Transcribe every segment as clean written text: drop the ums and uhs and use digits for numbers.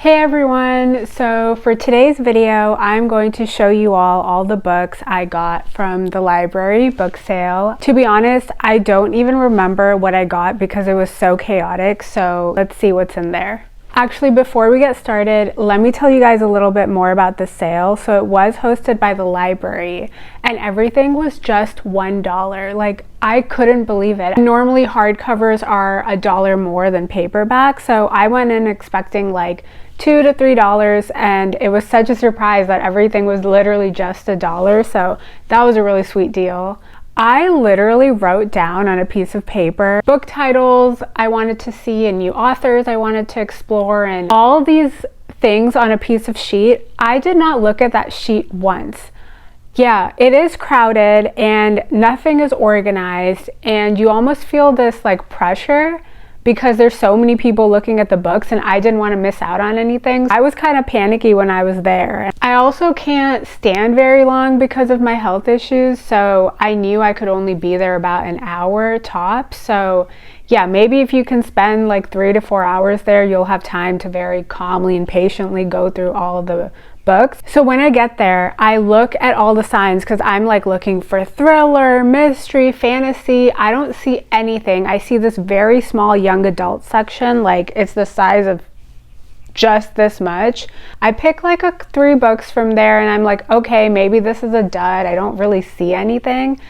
Hey everyone, so for today's video I'm going to show you all the books I got from the library book sale. To be honest, I don't even remember what I got because it was so chaotic, so let's see what's in there. Actually, before we get started, let me tell you guys a little bit more about the sale. So it was hosted by the library and everything was just $1. Like, I couldn't believe it. Normally hardcovers are $1 more than paperback, so I went in expecting like $2 to $3, and it was such a surprise that everything was literally just $1, so that was a really sweet deal. I literally wrote down on a piece of paper book titles I wanted to see and new authors I wanted to explore, and all these things on a piece of sheet. I did not look at that sheet once. Yeah, it is crowded and nothing is organized, and you almost feel this like pressure because there's so many people looking at the books and I didn't want to miss out on anything. I was kind of panicky when I was there. I also can't stand very long because of my health issues, so I knew I could only be there about an hour tops. So yeah, maybe if you can spend like 3 to 4 hours there, you'll have time to very calmly and patiently go through all of the books. So when I get there, I look at all the signs because I'm like looking for thriller, mystery, fantasy. I don't see anything. I see this very small young adult section, like it's the size of just this much. I pick like 3 books from there and I'm like, okay, maybe this is a dud. I don't really see anything.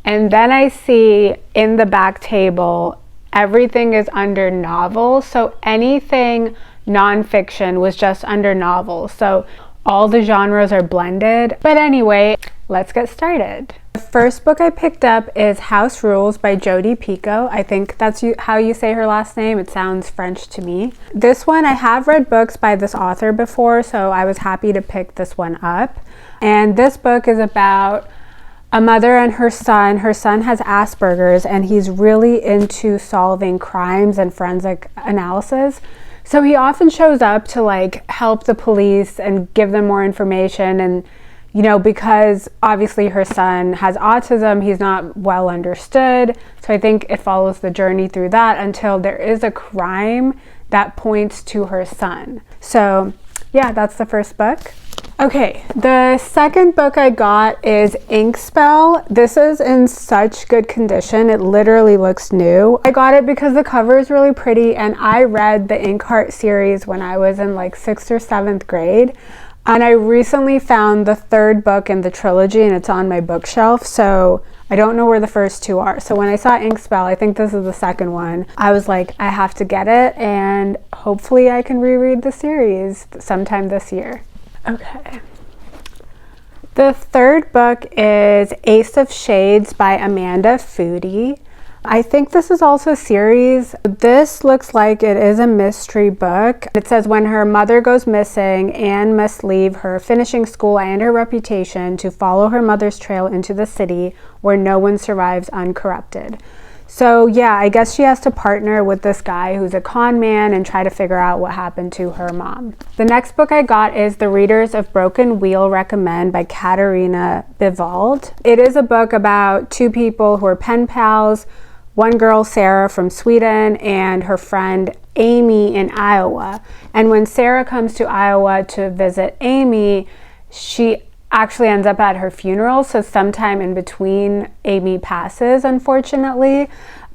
And then I see in the back table, everything is under novels. So anything nonfiction was just under novels. So all the genres are blended. But anyway, let's get started. The first book I picked up is House Rules by Jodi Picoult. I think that's how you say her last name. It sounds French to me. This one, I have read books by this author before, so I was happy to pick this one up. And this book is about a mother and her son. Her son has Asperger's and he's really into solving crimes and forensic analysis. So he often shows up to like help the police and give them more information, and you know, because obviously her son has autism, he's not well understood. So I think it follows the journey through that until there is a crime that points to her son. So yeah, that's the first book. Okay, the second book I got is Inkspell. This is in such good condition. It literally looks new. I got it because the cover is really pretty, and I read the Inkheart series when I was in like 6th or 7th grade. And I recently found the 3rd book in the trilogy and it's on my bookshelf, so I don't know where the first 2 are. So when I saw Inkspell, I think this is the second one, I was like, I have to get it, and hopefully I can reread the series sometime this year. Okay. The 3rd book is Ace of Shades by Amanda Foody. I think this is also a series. This looks like it is a mystery book. It says when her mother goes missing, Anne must leave her finishing school and her reputation to follow her mother's trail into the city where no one survives uncorrupted. So yeah, I guess she has to partner with this guy who's a con man and try to figure out what happened to her mom. The next book I got is The Readers of Broken Wheel Recommend by Katarina Bivald. It is a book about 2 people who are pen pals. One girl, Sarah from Sweden, and her friend Amy in Iowa. And when Sarah comes to Iowa to visit Amy, she actually ends up at her funeral. So sometime in between, Amy passes, unfortunately.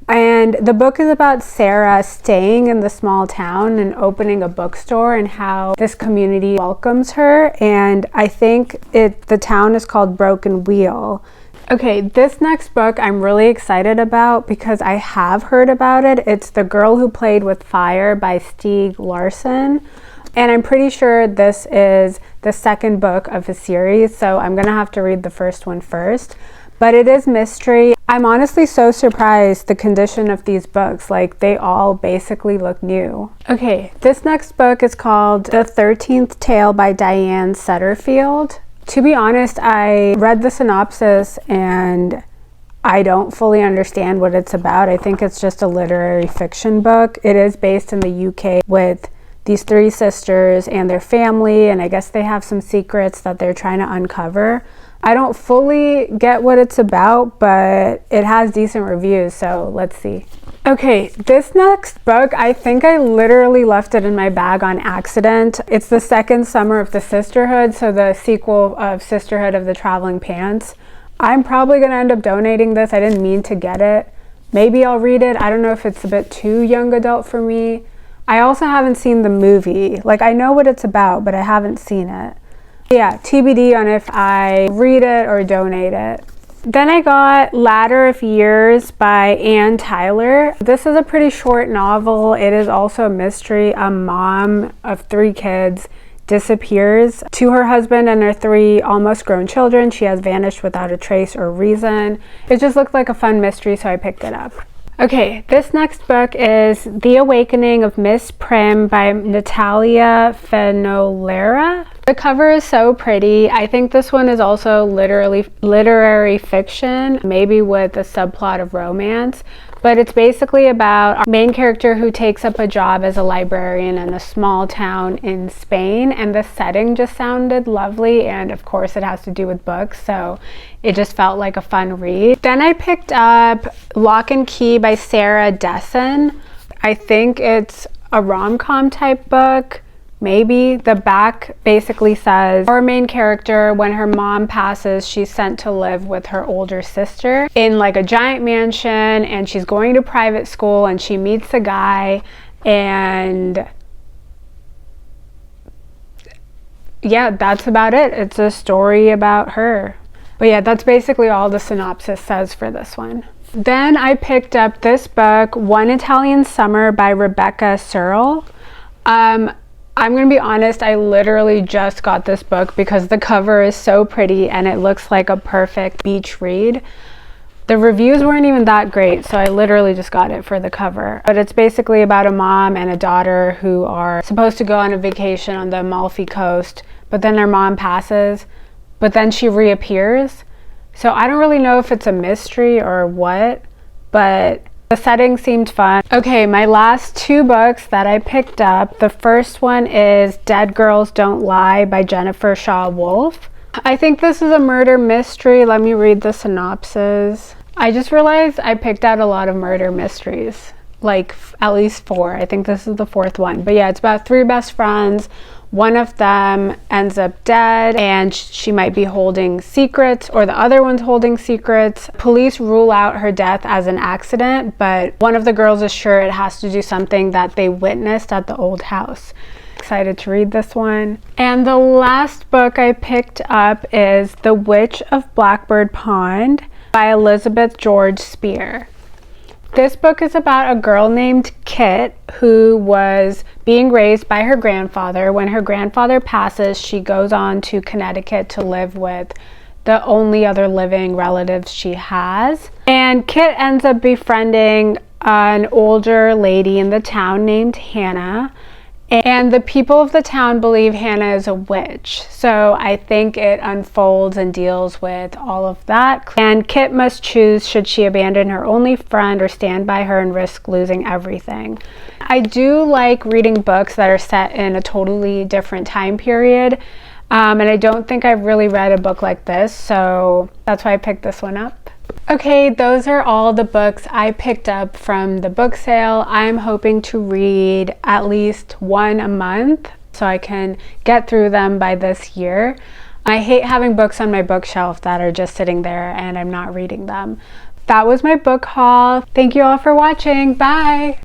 And the book is about Sarah staying in the small town and opening a bookstore and how this community welcomes her. And I think the town is called Broken Wheel. Okay, this next book I'm really excited about because I have heard about it. It's The Girl Who Played with Fire by Stieg Larsson. And I'm pretty sure this is the 2nd book of a series, so I'm gonna have to read the first one first. But it is mystery. I'm honestly so surprised the condition of these books. Like, they all basically look new. Okay, this next book is called The 13th Tale by Diane Setterfield. To be honest, I read the synopsis and I don't fully understand what it's about. I think it's just a literary fiction book. It is based in the UK with these 3 sisters and their family, and I guess they have some secrets that they're trying to uncover. I don't fully get what it's about, but it has decent reviews, so let's see. Okay, this next book, I think I literally left it in my bag on accident. It's the second summer of the Sisterhood, so the sequel of Sisterhood of the Traveling Pants. I'm probably going to end up donating this. I didn't mean to get it. Maybe I'll read it. I don't know if it's a bit too young adult for me. I also haven't seen the movie. Like, I know what it's about, but I haven't seen it. Yeah, TBD on if I read it or donate it. Then I got Ladder of Years by Anne Tyler. This is a pretty short novel. It is also a mystery. A mom of 3 kids disappears to her husband and their 3 almost grown children. She has vanished without a trace or reason. It just looked like a fun mystery, so I picked it up. Okay, this next book is The Awakening of Miss Prim by Natalia Fenolera. The cover is so pretty. I think this one is also literary fiction, maybe with a subplot of romance. But it's basically about our main character who takes up a job as a librarian in a small town in Spain, and the setting just sounded lovely, and of course it has to do with books, so it just felt like a fun read. Then I picked up Lock and Key by Sarah Dessen. I think it's a rom-com type book. Maybe. The back basically says our main character, when her mom passes, she's sent to live with her older sister in like a giant mansion, and she's going to private school, and she meets a guy, and yeah, that's about it. It's a story about her. But yeah, that's basically all the synopsis says for this one. Then I picked up this book, One Italian Summer by Rebecca Searle. I'm going to be honest, I literally just got this book because the cover is so pretty and it looks like a perfect beach read. The reviews weren't even that great, so I literally just got it for the cover. But it's basically about a mom and a daughter who are supposed to go on a vacation on the Amalfi Coast, but then their mom passes, but then she reappears. So I don't really know if it's a mystery or what, but the setting seemed fun. Okay, my last 2 books that I picked up. The first one is Dead Girls Don't Lie by Jennifer Shaw Wolf. I think this is a murder mystery. Let me read the synopsis. I just realized I picked out a lot of murder mysteries, like at least 4. I think this is the 4th one. But yeah, it's about 3 best friends. One of them ends up dead, and she might be holding secrets, or the other one's holding secrets. Police rule out her death as an accident, but one of the girls is sure it has to do something that they witnessed at the old house. Excited to read this one. And the last book I picked up is The Witch of Blackbird Pond by Elizabeth George Spear. This book is about a girl named Kit who was being raised by her grandfather. When her grandfather passes, she goes on to Connecticut to live with the only other living relatives she has. And Kit ends up befriending an older lady in the town named Hannah. And the people of the town believe Hannah is a witch. So I think it unfolds and deals with all of that. And Kit must choose, should she abandon her only friend or stand by her and risk losing everything. I do like reading books that are set in a totally different time period. And I don't think I've really read a book like this. So that's why I picked this one up. Okay, those are all the books I picked up from the book sale. I'm hoping to read at least 1 a month so I can get through them by this year. I hate having books on my bookshelf that are just sitting there and I'm not reading them. That was my book haul. Thank you all for watching. Bye!